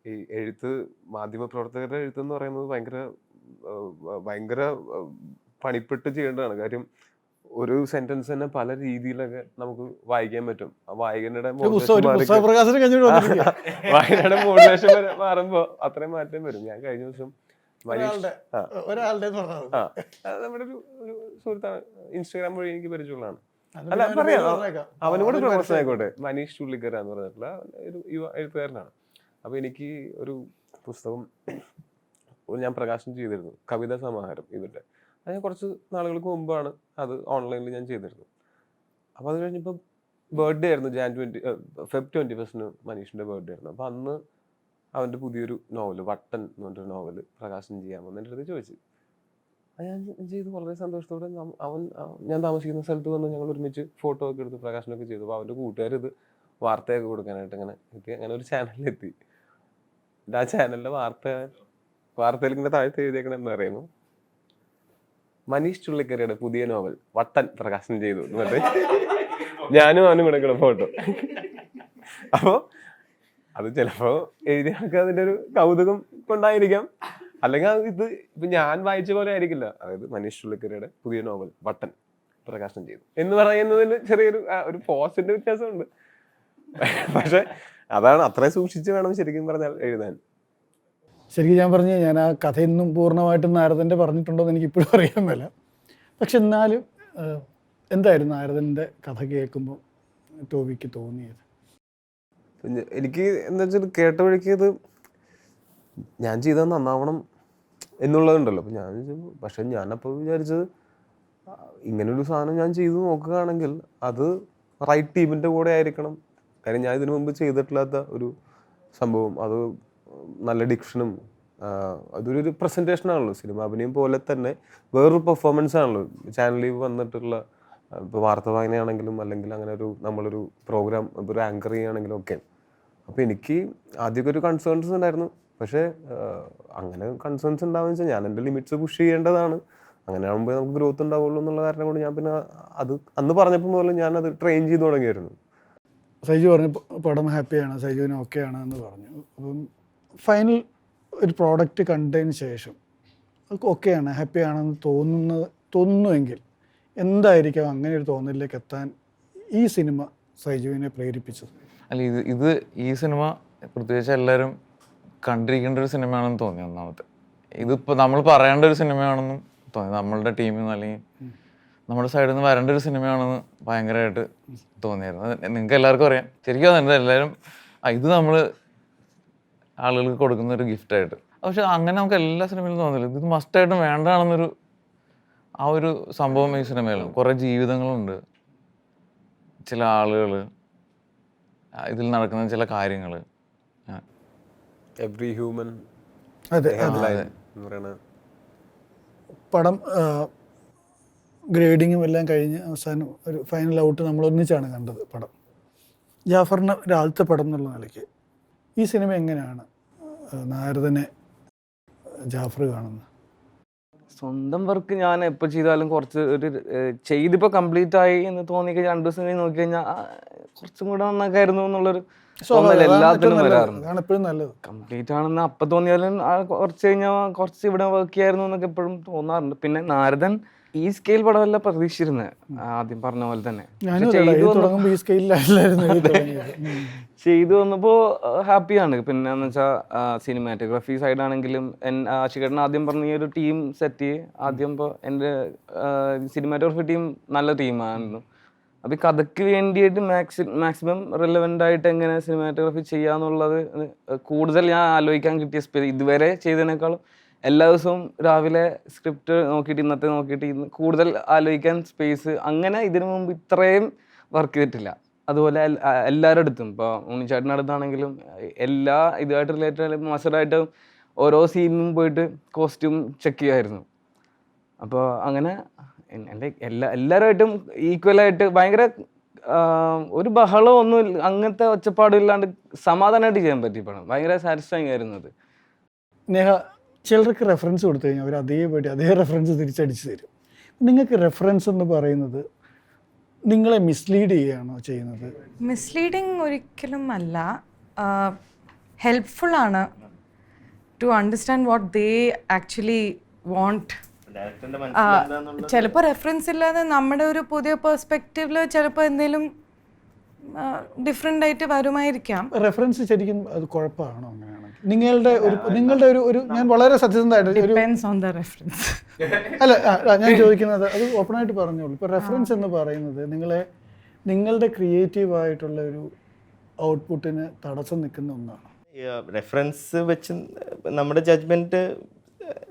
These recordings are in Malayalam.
ഈ എഴുത്ത്, മാധ്യമപ്രവർത്തകരുടെ എഴുത്തെന്ന് പറയുന്നത് ഭയങ്കര പണിപ്പെട്ട് ചെയ്യേണ്ടതാണ്. കാര്യം ഒരു സെന്റൻസ് തന്നെ പല രീതിയിലൊക്കെ നമുക്ക് വായിക്കാൻ പറ്റും. ആ വായകനുടെ മോഡുലേഷൻ മാറുമ്പോ അത്രയും മാറ്റം വരും. ഞാൻ കഴിഞ്ഞ ദിവസം നമ്മുടെ ഒരു സുഹൃത്താണ്, ഇൻസ്റ്റാഗ്രാം വഴി എനിക്ക് പരിചയമുള്ളതാണ്. അല്ല പറയാം, അവനോട് പ്രമോഷൻ ആയിക്കോട്ടെ. മനീഷ് ചുള്ളിക്കര എന്ന് പറഞ്ഞിട്ടുള്ള ഒരു എഴുത്തുകാരനാണ്. അപ്പൊ എനിക്ക് ഒരു പുസ്തകം ഞാൻ പ്രകാശനം ചെയ്തിരുന്നു, കവിതാ സമാഹാരം ഇവരുടെ. അത് ഞാൻ കുറച്ച് നാളുകൾക്ക് മുമ്പാണ് അത് ഓൺലൈനിൽ ഞാൻ ചെയ്തിരുന്നു. അപ്പോൾ അത് കഴിഞ്ഞപ്പോൾ ബർത്ത്ഡേ ആയിരുന്നു, ഫെബ് 21 മനീഷിൻ്റെ ബർത്ത്ഡേ ആയിരുന്നു. അപ്പോൾ അന്ന് അവൻ്റെ പുതിയൊരു നോവൽ വട്ടൻ എന്ന് പറഞ്ഞൊരു നോവൽ പ്രകാശനം ചെയ്യാമോ എന്ന് എൻ്റെ അടുത്ത് ചോദിച്ചു. അത് ഞാൻ ചെയ്തു വളരെ സന്തോഷത്തോടെ. ഞാൻ താമസിക്കുന്ന സ്ഥലത്ത് വന്ന് ഞങ്ങൾ ഒരുമിച്ച് ഫോട്ടോ ഒക്കെ എടുത്ത് പ്രകാശനമൊക്കെ ചെയ്തു. അപ്പോൾ അവൻ്റെ കൂട്ടുകാർ ഇത് വാർത്തയൊക്കെ കൊടുക്കാനായിട്ട് അങ്ങനെ ഒരു ചാനലിലെത്തി. ആ ചാനലിൻ്റെ വാർത്തയിൽ ഇങ്ങനെ താഴ്ത്തി എഴുതിയേക്കണം എന്ന് പറയുന്നു, മനീഷ് ചുള്ളിക്കരയുടെ പുതിയ നോവൽ വട്ടൻ പ്രകാശനം ചെയ്തു എന്ന് പറഞ്ഞിട്ട് ഞാനും അവനും കൊടുക്കണം ഫോട്ടോ. അപ്പോൾ അത് ചിലപ്പോൾ എഴുതിയ ആൾക്ക് അതിൻ്റെ ഒരു കൗതുകം കൊണ്ടായിരിക്കാം, അല്ലെങ്കിൽ ഇത് ഇപ്പം ഞാൻ വായിച്ച പോലെ ആയിരിക്കില്ല. അതായത് മനീഷ് ചുള്ളിക്കരയുടെ പുതിയ നോവൽ വട്ടൻ പ്രകാശനം ചെയ്തു എന്ന് പറയുന്നതിന് ചെറിയൊരു പോസിന്റെ വ്യത്യാസമുണ്ട്. പക്ഷെ അതാണ്, അത്രയും സൂക്ഷിച്ച് വേണം ശരിക്കും പറഞ്ഞാൽ എഴുതാൻ. ശരിക്കും ഞാൻ പറഞ്ഞു, ഞാൻ ആ കഥയൊന്നും പൂർണ്ണമായിട്ടും നാരദൻ്റെ പറഞ്ഞിട്ടുണ്ടോ എന്ന് എനിക്ക് ഇപ്പോഴും അറിയാമല്ല. പക്ഷെ എന്നാലും എന്തായിരുന്നു നാരദൻ്റെ കഥ കേൾക്കുമ്പോൾ ടോവിക്ക് തോന്നിയത്? എനിക്ക് എന്താ വെച്ചാൽ കേട്ട വഴിക്ക് ഇത് ഞാൻ ചെയ്തത് നന്നാവണം എന്നുള്ളതുണ്ടല്ലോ. അപ്പം പക്ഷെ ഞാനപ്പോൾ വിചാരിച്ചത് ഇങ്ങനൊരു സാധനം ഞാൻ ചെയ്തു നോക്കുകയാണെങ്കിൽ അത് റൈറ്റ് ടീമിൻ്റെ കൂടെ ആയിരിക്കണം. കാര്യം ഞാൻ ഇതിനു മുമ്പ് ചെയ്തിട്ടില്ലാത്ത ഒരു സംഭവം, അത് നല്ല ഡിക്ഷനും അതൊരു പ്രസൻറ്റേഷനാണല്ലോ. സിനിമ അഭിനയം പോലെ തന്നെ വേറൊരു പെർഫോമൻസ് ആണല്ലോ. ചാനലിൽ വന്നിട്ടുള്ള ഇപ്പോൾ വാർത്ത വായനയാണെങ്കിലും അല്ലെങ്കിൽ അങ്ങനെ നമ്മളൊരു പ്രോഗ്രാം ഒരു ആങ്കർ ചെയ്യുകയാണെങ്കിലും ഒക്കെ. അപ്പോൾ എനിക്ക് ആദ്യമൊക്കെ ഒരു കൺസേൺസ് ഉണ്ടായിരുന്നു. പക്ഷേ അങ്ങനെ കൺസേൺസ് ഉണ്ടാവുക വെച്ചാൽ ഞാൻ എൻ്റെ ലിമിറ്റ്സ് പുഷ് ചെയ്യേണ്ടതാണ്. അങ്ങനെ ആകുമ്പോൾ നമുക്ക് ഗ്രോത്ത് ഉണ്ടാവുള്ളൂ എന്നുള്ള കാരണം കൊണ്ട് ഞാൻ പിന്നെ അത് അന്ന് പറഞ്ഞപ്പോൾ മുതൽ ഞാനത് ട്രെയിൻ ചെയ്ത് തുടങ്ങിയായിരുന്നു. സൈജു പറഞ്ഞു പടം ഹാപ്പിയാണ്, സൈജുവിന് ഓക്കെ ആണ് എന്ന് പറഞ്ഞു. അപ്പം ഫൈനൽ ഒരു പ്രോഡക്റ്റ് കണ്ടതിന് ശേഷം ഓക്കെയാണ്, ഹാപ്പിയാണെന്ന് തോന്നുന്നുവെങ്കിൽ എന്തായിരിക്കും അങ്ങനെ ഒരു തോന്നലിലേക്ക് എത്താൻ ഈ സിനിമ സൈജുവിനെ പ്രേരിപ്പിച്ചത്? അല്ല, ഈ സിനിമ പ്രത്യേകിച്ച് എല്ലാവരും കണ്ടിരിക്കേണ്ട ഒരു സിനിമയാണെന്ന് തോന്നി. ഒന്നാമത്തെ ഇതിപ്പോൾ നമ്മൾ പറയേണ്ട ഒരു സിനിമയാണെന്നും തോന്നി. നമ്മളുടെ ടീമിൽ നിന്ന് അല്ലെങ്കിൽ നമ്മുടെ സൈഡിൽ നിന്ന് വരേണ്ട ഒരു സിനിമയാണെന്ന് ഭയങ്കരമായിട്ട് തോന്നിയായിരുന്നു. നിങ്ങൾക്ക് എല്ലാവർക്കും അറിയാം. ശരിക്കും അതുണ്ട്, എല്ലാവരും ഇത് നമ്മൾ ആളുകൾക്ക് കൊടുക്കുന്ന ഒരു ഗിഫ്റ്റായിട്ട്. പക്ഷെ അങ്ങനെ നമുക്ക് എല്ലാ സിനിമയിലും തോന്നില്ല. ഇത് മസ്റ്റായിട്ടും വേണ്ടതാണെന്നൊരു ആ ഒരു സംഭവം ഈ സിനിമയിലും. കുറേ ജീവിതങ്ങളുണ്ട്, ചില ആളുകൾ, ഇതിൽ നടക്കുന്ന ചില കാര്യങ്ങൾ. Every human. അതെ, പടം ഗ്രേഡിങ്ങും എല്ലാം കഴിഞ്ഞ് അവസാനം ഒരു ഫൈനൽ ഔട്ട് നമ്മൾ ഒന്നിച്ചാണ് കണ്ടത് പടം. ജാഫറിന് ഒരാളത്തെ പടം എന്നുള്ള നിലയ്ക്ക് ഈ സിനിമ എങ്ങനെയാണ് നാരദനെ ജാഫർ കാണുന്നത്? സ്വന്തം വർക്ക് ഞാൻ എപ്പോൾ ചെയ്താലും കുറച്ച് ചെയ്തിപ്പോൾ കംപ്ലീറ്റ് ആയി എന്ന് തോന്നിക്കഴിഞ്ഞാൽ 2 ദിവസം കഴിഞ്ഞ് നോക്കി കഴിഞ്ഞാൽ കുറച്ചും കൂടെ നന്നാക്കായിരുന്നു എന്നുള്ളൊരു എല്ലാത്തിനും വരാറുണ്ട്. കംപ്ലീറ്റ് ആണെന്ന് അപ്പം തോന്നിയാലും കുറച്ച് കഴിഞ്ഞാൽ കുറച്ച് ഇവിടെ വർക്ക് ചെയ്യായിരുന്നു എന്നൊക്കെ എപ്പോഴും തോന്നാറുണ്ട്. പിന്നെ നാരദൻ ഈ സ്കെയിൽ പടമല്ല പ്രതീക്ഷിച്ചിരുന്നത്, ആദ്യം പറഞ്ഞ പോലെ തന്നെ. ചെയ്തു വന്നപ്പോൾ ഹാപ്പിയാണ്. പിന്നെ എന്ന് വെച്ചാൽ സിനിമാറ്റോഗ്രാഫി സൈഡാണെങ്കിലും ആഷിഖേട്ടൻ ആദ്യം പറഞ്ഞ ഈ ഒരു ടീം സെറ്റ് ആദ്യം ഇപ്പോൾ എൻ്റെ സിനിമാറ്റോഗ്രാഫി ടീം നല്ല ടീമായിരുന്നു. അപ്പോൾ ഈ കഥയ്ക്ക് വേണ്ടിയിട്ട് മാക്സിമം റിലവൻ്റ് ആയിട്ട് എങ്ങനെ സിനിമാറ്റോഗ്രാഫി ചെയ്യാന്നുള്ളത് കൂടുതൽ ഞാൻ ആലോചിക്കാൻ കിട്ടിയ സ്പേസ് ഇതുവരെ ചെയ്തതിനേക്കാളും എല്ലാ ദിവസവും രാവിലെ സ്ക്രിപ്റ്റ് നോക്കിയിട്ട് ഇന്നത്തെ നോക്കിയിട്ട് ഇന്ന് കൂടുതൽ ആലോചിക്കാൻ സ്പേസ് അങ്ങനെ ഇതിനു മുമ്പ് ഇത്രയും വർക്ക് ചെയ്തിട്ടില്ല. അതുപോലെ എല്ലാവരുടെ അടുത്തും ഇപ്പോൾ ഉണ്ണിച്ചേട്ടൻ്റെ അടുത്താണെങ്കിലും എല്ലാ ഇതുമായിട്ട് റിലേറ്റഡ് മാസ്റ്ററായിട്ട് ഓരോ സീനിനും പോയിട്ട് കോസ്റ്റ്യൂം ചെക്ക് ചെയ്യുമായിരുന്നു. അപ്പോൾ അങ്ങനെ എൻ്റെ എല്ലാവരുമായിട്ടും ഈക്വലായിട്ട് ഭയങ്കര ഒരു ബഹളം ഒന്നും അങ്ങനത്തെ ഒച്ചപ്പാടും ഇല്ലാണ്ട് സമാധാനമായിട്ട് ചെയ്യാൻ പറ്റി പടം. ഭയങ്കര സാറ്റിസ്ഫൈങ് ആയിരുന്നു അത്. നേഹ, ചിലർക്ക് റെഫറൻസ് കൊടുത്തു കഴിഞ്ഞാൽ അവർ അതേ റെഫറൻസ് തിരിച്ചടിച്ച് തരും. നിങ്ങൾക്ക് റെഫറൻസ് എന്ന് പറയുന്നത് നിങ്ങളെ മിസ്ലീഡ് ചെയ്യുകയാണോ ചെയ്യുന്നത്? മിസ്ലീഡിങ് ഒരിക്കലും അല്ല. ഹെൽപ്ഫുൾ ആണ് to understand what they actually want. ചിലപ്പോൾ റെഫറൻസ് ഇല്ലാതെ നമ്മുടെ ഒരു പുതിയ പെർസ്പെക്റ്റീവിൽ ചിലപ്പോൾ എന്തെങ്കിലും ഡിഫറെൻ്റ് ആയിട്ട് വരുമായിരിക്കാം. റെഫറൻസ് ശരിക്കും അത് കുഴപ്പമാണോ അങ്ങനെയാണെങ്കിൽ? നിങ്ങളുടെ ഒരു ഞാൻ വളരെ സത്യസന്ധമായിട്ട് ഡിപെൻഡ്സ് ഓൺ ദ റെഫറൻസ്. അല്ല ഞാൻ ചോദിക്കുന്നത് അത് ഓപ്പണായിട്ട് പറഞ്ഞോളൂ. ഇപ്പോൾ റെഫറൻസ് എന്ന് പറയുന്നത് നിങ്ങളുടെ ക്രിയേറ്റീവായിട്ടുള്ള ഒരു ഔട്ട്പുട്ടിന് തടസ്സം നിൽക്കുന്ന ഒന്നാണ്. റെഫറൻസ് വെച്ച് നമ്മുടെ ജഡ്ജ്മെന്റ്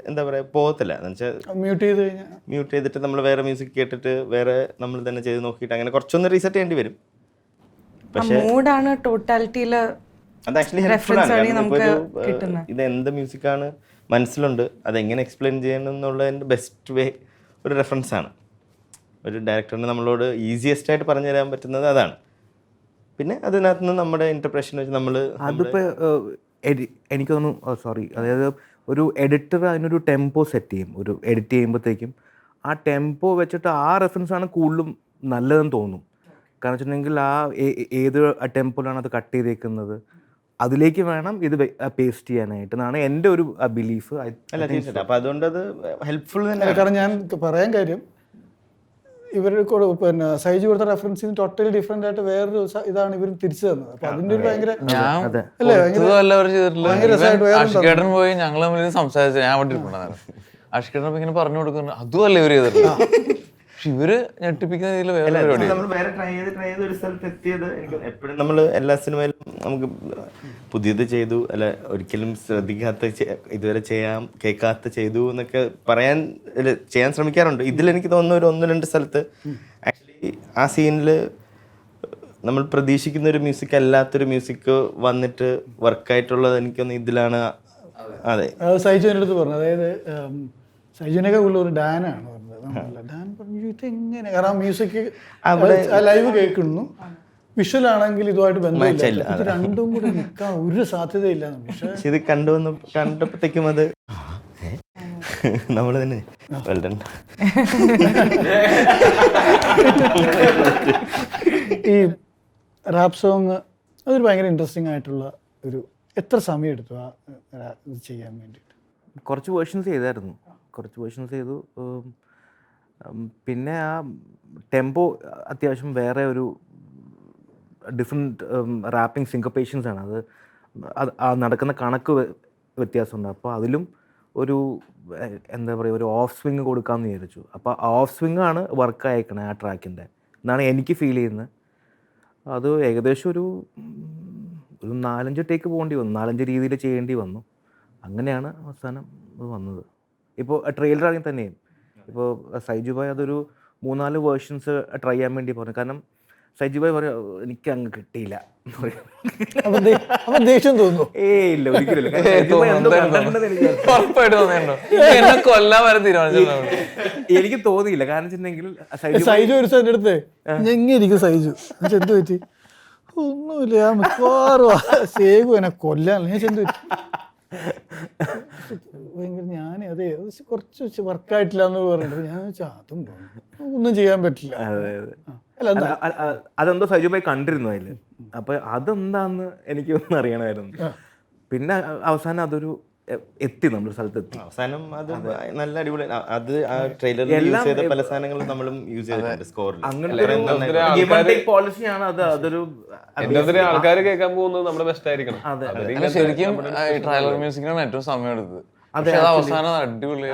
എന്താ പറയുക പോകത്തില്ല എന്ന് വെച്ചാൽ മ്യൂട്ട് ചെയ്തിട്ട് നമ്മൾ വേറെ മ്യൂസിക് കേട്ടിട്ട് വേറെ നമ്മൾ തന്നെ ചെയ്ത് നോക്കിയിട്ട് അങ്ങനെ കുറച്ചൊന്ന് റീസെറ്റ് ചെയ്യേണ്ടി വരും. പക്ഷേ മൂഡാണ് ടോട്ടാലിറ്റിയിൽ അത് ആക്ച്വലി ഹെൽപ്ഫുൾ ആണ്. ഇത് എന്ത് മ്യൂസിക്കാണ് മനസ്സിലുണ്ട് അതെങ്ങനെ എക്സ്പ്ലെയിൻ ചെയ്യണം എന്നുള്ളതിൻ്റെ ബെസ്റ്റ് വേ ഒരു റെഫറൻസ് ആണ്. ഒരു ഡയറക്ടറിന് നമ്മളോട് ഈസിയസ്റ്റ് ആയിട്ട് പറഞ്ഞു തരാൻ പറ്റുന്നത് അതാണ്. പിന്നെ അതിനകത്ത് നിന്ന് നമ്മുടെ ഇൻ്റർപ്രഷൻ വെച്ച് നമ്മൾ അതിപ്പോൾ എനിക്ക് തോന്നുന്നു അതായത് ഒരു എഡിറ്റർ അതിനൊരു ടെമ്പോ സെറ്റ് ചെയ്യും. ഒരു എഡിറ്റ് ചെയ്യുമ്പോഴത്തേക്കും ആ ടെമ്പോ വെച്ചിട്ട് ആ റെഫറൻസാണ് കൂടുതലും നല്ലതെന്ന് തോന്നും. കാരണം വെച്ചിട്ടുണ്ടെങ്കിൽ ഏത് ടെമ്പോയിലാണ് അത് കട്ട് ചെയ്തേക്കുന്നത് അതിലേക്ക് വേണം ഇത് പേസ്റ്റ് ചെയ്യാനായിട്ട് എന്നാണ് എൻ്റെ ഒരു ബിലീഫ്. അല്ല തീർച്ചയായിട്ടും. അപ്പോൾ അതുകൊണ്ട് അത് ഹെൽപ്ഫുൾ തന്നെ. കാരണം ഞാൻ പറയാൻ കാര്യം ഇവരുടെ പിന്നെ സൈജു കൊടുത്ത റെഫറൻസിന് ടോട്ടലി ഡിഫറെന്റ് ആയിട്ട് വേറൊരു ഇതാണ് ഇവർ തിരിച്ചു തന്നത്. അപ്പൊ അതിന്റെ ഒരു ഭയങ്കര ആഷിഖേട്ടൻ പോയി ഞങ്ങൾ തമ്മിൽ സംസാരിച്ചു. ഞാൻ അവിടെ ഇരിപ്പുണ്ടായിരുന്നു. ആഷിഖേട്ടൻ ഇങ്ങനെ പറഞ്ഞു കൊടുക്കുന്നു അതുമല്ല ഇവർ ചെയ്തിട്ടില്ല. പക്ഷെ ഇവര് ഞെട്ടിപ്പിക്കുന്ന രീതിയിൽ നമ്മൾ വേറെ ട്രൈ ചെയ്ത് ഒരു സ്ഥലത്ത് എത്തിയത് എനിക്ക് എപ്പോഴും നമ്മൾ എല്ലാ സിനിമയിലും നമുക്ക് പുതിയത് ചെയ്തു അല്ല ഒരിക്കലും ശ്രദ്ധിക്കാത്ത ഇതുവരെ കേൾക്കാത്ത ചെയ്തു എന്നൊക്കെ ചെയ്യാൻ ശ്രമിക്കാറുണ്ട്. ഇതിലെനിക്ക് തോന്നുന്ന ഒരു 1-2 സ്ഥലത്ത് ആക്ച്വലി ആ സീനിൽ നമ്മൾ പ്രതീക്ഷിക്കുന്ന ഒരു മ്യൂസിക് അല്ലാത്തൊരു മ്യൂസിക് വന്നിട്ട് വർക്കായിട്ടുള്ളത് എനിക്കൊന്ന് ഇതിലാണ്. അതെ സൈജുവിൻ്റെ അടുത്ത് പറഞ്ഞു. അതായത് സൈജുവിനൊക്കെ ഉള്ള ഒരു ഡാനാണ് പറഞ്ഞത്. ഡാൻ പറഞ്ഞു ഇതെങ്ങനെ, കാരണം മ്യൂസിക് ലൈവ് കേൾക്കുന്നു, വിഷ്വൽ ആണെങ്കിൽ ഇതുമായിട്ട് ബന്ധമില്ല, ഇത് രണ്ടും കൂടി നിൽക്കാൻ ഒരു സാധ്യതയില്ല. പക്ഷെ ഇത് കണ്ടപ്പോഴത്തേക്കും അത് നമ്മൾ തന്നെ ഈ റാപ്പ് സോങ് അതൊരു ഭയങ്കര ഇൻട്രസ്റ്റിംഗ് ആയിട്ടുള്ള ഒരു എത്ര സമയം എടുത്തു ഇത് ചെയ്യാൻ വേണ്ടിയിട്ട്? കുറച്ച് വേർഷൻസ് ചെയ്തായിരുന്നു. ചെയ്തു. പിന്നെ ആ ടെമ്പോ അത്യാവശ്യം വേറെ ഒരു ഡിഫറെൻറ്റ് റാപ്പിംഗ് സിങ്കപ്പേഷൻസ് ആണ്. അത് നടക്കുന്ന കണക്ക് വ്യത്യാസമുണ്ട്. അപ്പോൾ അതിലും ഒരു എന്താ പറയുക ഒരു ഓഫ് സ്വിങ് കൊടുക്കാമെന്ന് വിചാരിച്ചു. അപ്പോൾ ആ ഓഫ് സ്വിങ് ആണ് വർക്ക് അയക്കണേ ആ ട്രാക്കിൻ്റെ എന്നാണ് എനിക്ക് ഫീൽ ചെയ്യുന്നത്. അത് ഏകദേശം ഒരു 4-5 ടേക്ക് പോകേണ്ടി വന്നു, 4-5 രീതിയിൽ ചെയ്യേണ്ടി വന്നു. അങ്ങനെയാണ് അവസാനം അത് വന്നത്. ഇപ്പോൾ ട്രെയിലർ ആണെങ്കിൽ തന്നെയും ഇപ്പോൾ സൈജു ഭായ് അതൊരു 3-4 വേർഷൻസ് ട്രൈ ചെയ്യാൻ വേണ്ടി പറഞ്ഞു. കാരണം സൈജു ഭായ് പറയാം എനിക്ക് അങ്ങ് കിട്ടിയില്ല. ദേഷ്യം തോന്നുന്നു? ഇല്ല ഒരിക്കലും. എനിക്ക് തോന്നിയില്ല. കാരണം വെച്ചിട്ടുണ്ടെങ്കിൽ സൈജു ഒരു എൻ്റെ അടുത്ത് എങ്ങനെയിരിക്കും സൈജു എന്ത് പറ്റി? ഒന്നുമില്ല, മിക്കവാറും സേഗു എന്നെ കൊല്ലാൻ. ഞാൻ ചെന്ത് പറ്റി ഭയങ്കര ഞാൻ അതെ കുറച്ച് വർക്കായിട്ടില്ല എന്ന് പറഞ്ഞിട്ട് ഞാൻ അതും ഒന്നും ചെയ്യാൻ പറ്റില്ല. അതെന്തോ സൈജു ഭായ് കണ്ടിരുന്നു അതിൽ. അപ്പൊ അതെന്താന്ന് എനിക്ക് ഒന്നും അറിയണമായിരുന്നു. പിന്നെ അവസാനം അതൊരു എത്തി, നമ്മുടെ സ്ഥലത്ത് എത്തി. അവസാനം അത് നല്ല അടിപൊളി. അത് ആ ട്രെയിലറിൽ യൂസ് ചെയ്ത പല സാധനങ്ങളും നമ്മളും യൂസ് ചെയ്തിട്ടുണ്ട് സ്കോറിൽ. പോളിസിയാണ് അത്. അതൊരു ആൾക്കാർ കേൾക്കാൻ പോകുന്നത് നമ്മുടെ ബെസ്റ്റ് ആയിരിക്കണം. ശരിക്കും ട്രെയിലർ മ്യൂസിക്കിനാണ് ഏറ്റവും സമയം എടുത്തത്. അവസാനം അടിപൊളി.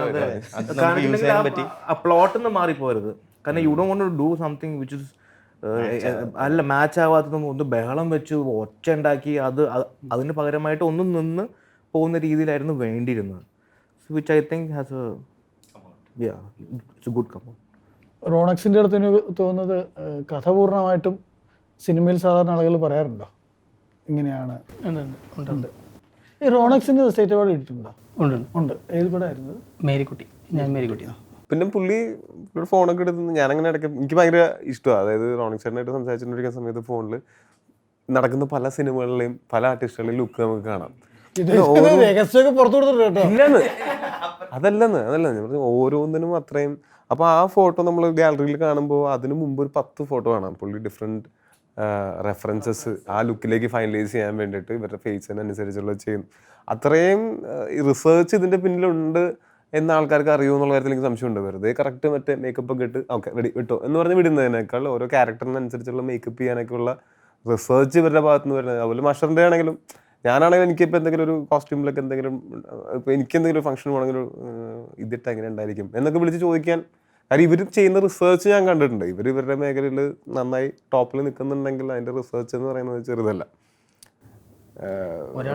പ്ലോട്ട് ഒന്നും മാറിപ്പോരുത്. കാരണം you don't want to do something which is അല്ല മാച്ച് ആവാത്തതും ഒന്ന് ബഹളം വെച്ച് ഒച്ച ഉണ്ടാക്കി അതിന് പകരമായിട്ട് ഒന്നും നിന്ന് പോകുന്ന രീതിയിലായിരുന്നു വേണ്ടിയിരുന്നത്. Which I think has a good compound. റോണക്സിൻ്റെ അടുത്ത് എനിക്ക് തോന്നുന്നത് കഥ പൂർണ്ണമായിട്ടും സിനിമയിൽ സാധാരണ ആളുകൾ പറയാറുണ്ടോ ഇങ്ങനെയാണ്? ഉണ്ട്. ഈ റോണക്സിൻ്റെ സ്റ്റേറ്റ് അവാർഡ് കിട്ടിയിട്ടുണ്ടോ? ഉണ്ട്. ഏത് പടമായിരുന്നു? മേരിക്കുട്ടി. ഞാൻ മേരിക്കുട്ടി. പിന്നെ പുള്ളി ഫോണൊക്കെ എടുത്ത് ഞാനങ്ങനെ ഇടയ്ക്ക് എനിക്ക് ഭയങ്കര ഇഷ്ടമാണ്. അതായത് റോണിക് ചേട്ടനായിട്ട് സംസാരിച്ചിട്ടിരിക്കുന്ന സമയത്ത് ഫോണിൽ നടക്കുന്ന പല സിനിമകളിലെയും പല ആർട്ടിസ്റ്റുകളുടെയും ലുക്ക് നമുക്ക് കാണാം. അതല്ലെന്ന് ഞാൻ പറഞ്ഞു ഓരോന്നിനും അത്രയും. അപ്പോൾ ആ ഫോട്ടോ നമ്മൾ ഗാലറിയിൽ കാണുമ്പോൾ അതിന് മുമ്പ് ഒരു 10 ഫോട്ടോ കാണാം പുള്ളി ഡിഫറെൻറ്റ് റെഫറൻസസ് ആ ലുക്കിലേക്ക് ഫൈനലൈസ് ചെയ്യാൻ വേണ്ടിയിട്ട് ഇവരുടെ ഫേസിനനുസരിച്ചുള്ള ചെയ്യും. അത്രയും റിസർച്ച് ഇതിൻ്റെ പിന്നിലുണ്ട് എന്ന ആൾക്കാർക്ക് അറിയുമോ എന്നുള്ള കാര്യത്തിൽ എനിക്ക് സംശയമുണ്ട്. വെറുതെ കറക്റ്റ് മറ്റേ മേക്കപ്പ് ഒക്കെ ഇട്ട് ഓക്കെ വിട്ടോ എന്ന് പറഞ്ഞ് വിടുന്നതിനേക്കാൾ ഓരോ ക്യാരക്ടറിനനുസരിച്ചുള്ള മേക്കപ്പ് ചെയ്യാനൊക്കെ ഉള്ള റിസർച്ച് ഇവരുടെ ഭാഗത്ത് നിന്ന് വരുന്നത്. അതുപോലെ മഷറിൻ്റെ ആണെങ്കിലും ഞാനാണെങ്കിലും എനിക്കിപ്പോൾ എന്തെങ്കിലും ഒരു കോസ്റ്റ്യൂമിലൊക്കെ എന്തെങ്കിലും ഇപ്പോൾ എനിക്ക് എന്തെങ്കിലും ഫംഗ്ഷൻ പോകണമെങ്കിൽ ഇതിട്ട് എങ്ങനെ ഉണ്ടായിരിക്കും എന്നൊക്കെ വിളിച്ച് ചോദിക്കാൻ, കാര്യം ഇവർ ചെയ്യുന്ന റിസർച്ച് ഞാൻ കണ്ടിട്ടുണ്ട്. ഇവരുടെ മേഖലയിൽ നന്നായി ടോപ്പിൽ നിൽക്കുന്നുണ്ടെങ്കിൽ അതിൻ്റെ റിസർച്ച് എന്ന് പറയുന്നത് ചെറുതല്ല.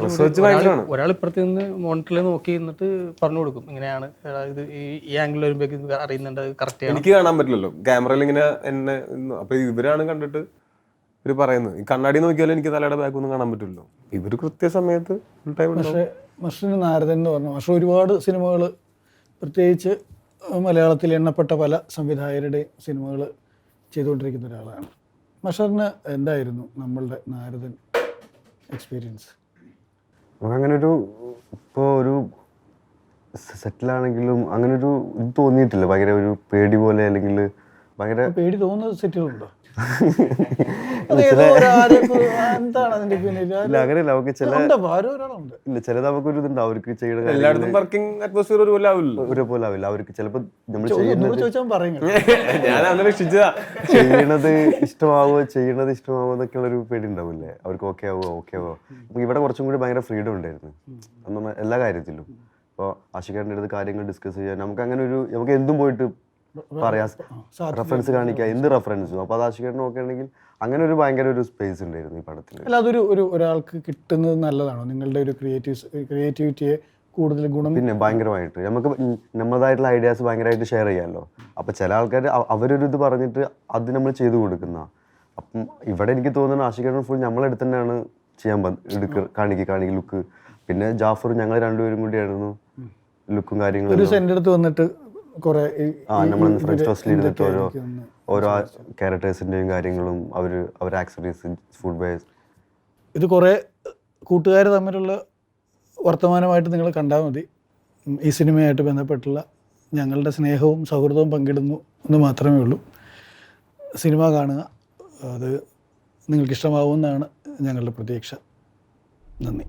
റിസർച്ച് ഭയങ്കരമാണ്. ഒരാൾ ഇപ്പുറത്ത് നിന്ന് മോണിറ്ററിൽ നോക്കി എന്നിട്ട് പറഞ്ഞു കൊടുക്കും, ഇങ്ങനെയാണ് ഇത് ഈ ആംഗിൾ വരുമ്പോഴേക്കും അറിയുന്നുണ്ട് കറക്റ്റ്. എനിക്ക് കാണാൻ പറ്റില്ലല്ലോ ക്യാമറയിൽ ഇങ്ങനെ എന്നെ. അപ്പൊ ഇവരാണ് കണ്ടിട്ട് ഇവർ പറയുന്നത്. ഈ കണ്ണാടി നോക്കിയാലും എനിക്ക് തലയുടെ ബാക്കൊന്നും കാണാൻ പറ്റില്ലല്ലോ. ഇവർ കൃത്യസമയത്ത് ഫുൾ ടൈം. പക്ഷേ മഷറിന് നാരദൻ എന്ന് പറഞ്ഞു, മഷർ ഒരുപാട് സിനിമകൾ പ്രത്യേകിച്ച് മലയാളത്തിൽ എണ്ണപ്പെട്ട പല സംവിധായകരുടെയും സിനിമകൾ ചെയ്തുകൊണ്ടിരിക്കുന്ന ഒരാളാണ്. മഷറിന് എന്തായിരുന്നു നമ്മളുടെ നാരദൻ എക്സ്പീരിയൻസ്? നമുക്കങ്ങനെ ഒരു ഇപ്പോൾ ഒരു സെറ്റിലാണെങ്കിലും അങ്ങനെ ഒരു ഇത് തോന്നിയിട്ടില്ല. ഭയങ്കര ഒരു പേടി പോലെ അല്ലെങ്കിൽ ഭയങ്കര പേടി തോന്നുന്ന സെറ്റുകളുണ്ടോ? അങ്ങനെയല്ല. നമുക്ക് ചില ഇല്ല ചിലത് നമുക്കൊരു ഇതുണ്ട് അവർക്ക് ചെയ്യുന്ന എല്ലായിടത്തും വർക്കിംഗ് അറ്റ്മോസ്ഫിയർ ഒരുപോലെ ആവില്ല. ഒരേപോലെ ആവില്ല. അവർക്ക് ചിലപ്പോൾ നമ്മൾ ചെയ്യണത് ഇഷ്ടമാവോ എന്നൊക്കെയുള്ള ഒരു പേടി ഉണ്ടാവില്ലേ അവർക്ക്. ഓക്കെ ആവോ നമുക്ക് ഇവിടെ കുറച്ചും കൂടി ഭയങ്കര ഫ്രീഡം ഉണ്ടായിരുന്നു എന്ന് പറഞ്ഞാൽ എല്ലാ കാര്യത്തിലും. ഇപ്പോൾ ആഷിഖേട്ടൻ്റെ അടുത്ത് കാര്യങ്ങൾ ഡിസ്കസ് ചെയ്യാൻ നമുക്ക് അങ്ങനെ ഒരു നമുക്ക് എന്തും പോയിട്ട് പറയാം, റെഫറൻസ് കാണിക്കാം, എന്ത് റെഫറൻസും. അപ്പോൾ അത് ആഷിഖേട്ടൻ നോക്കെ ആണെങ്കിൽ അങ്ങനെ ഒരു ഭയങ്കര ഒരു സ്പേസ് ഉണ്ടായിരുന്നു ഈ പടത്തിൽ. അല്ല അതൊരു ഒരാൾക്ക് കിട്ടുന്നത് നല്ലതാണോ? നിങ്ങളുടെ ഒരു ക്രിയേറ്റിവിറ്റിയെ കൂടുതൽ ഗുണം. പിന്നെ ഭയങ്കരമായിട്ട് നമുക്ക് നമ്മളതായിട്ടുള്ള ഐഡിയാസ് ഭയങ്കരമായിട്ട് ഷെയർ ചെയ്യാമല്ലോ. അപ്പോൾ ചില ആൾക്കാർ അവരൊരു ഇത് പറഞ്ഞിട്ട് അത് നമ്മൾ ചെയ്തു കൊടുക്കുന്ന. അപ്പം ഇവിടെ എനിക്ക് തോന്നുന്നത് ആഷിഖേട്ടൻ ഫുൾ നമ്മളെടുത്ത് തന്നെയാണ് ചെയ്യാൻ കാണിക്കുക ലുക്ക്. പിന്നെ ജാഫർ ഞങ്ങൾ രണ്ടുപേരും കൂടിയായിരുന്നു ലുക്കും കാര്യങ്ങളും. ഒരു സെൻ്റെ അടുത്ത് വന്നിട്ട് നമ്മൾ ഫ്രഞ്ച് ടോസ്റ്റിൽ ഇരുന്നിട്ട് ഓരോ ക്യാരക്ടേഴ്സിൻ്റെയും കാര്യങ്ങളും അവർ ആക്സസറീസ് ഫുഡ് ബൈസ് ഇത് കുറേ കൂട്ടുകാർ തമ്മിലുള്ള വർത്തമാനമായിട്ട് നിങ്ങൾ കണ്ടാൽ മതി. ഈ സിനിമയായിട്ട് ബന്ധപ്പെട്ടുള്ള ഞങ്ങളുടെ സ്നേഹവും സൗഹൃദവും പങ്കിടുന്നു എന്ന് മാത്രമേ ഉള്ളൂ. സിനിമ കാണുക, അത് നിങ്ങൾക്കിഷ്ടമാവുമെന്നാണ് ഞങ്ങളുടെ പ്രതീക്ഷ. നന്ദി.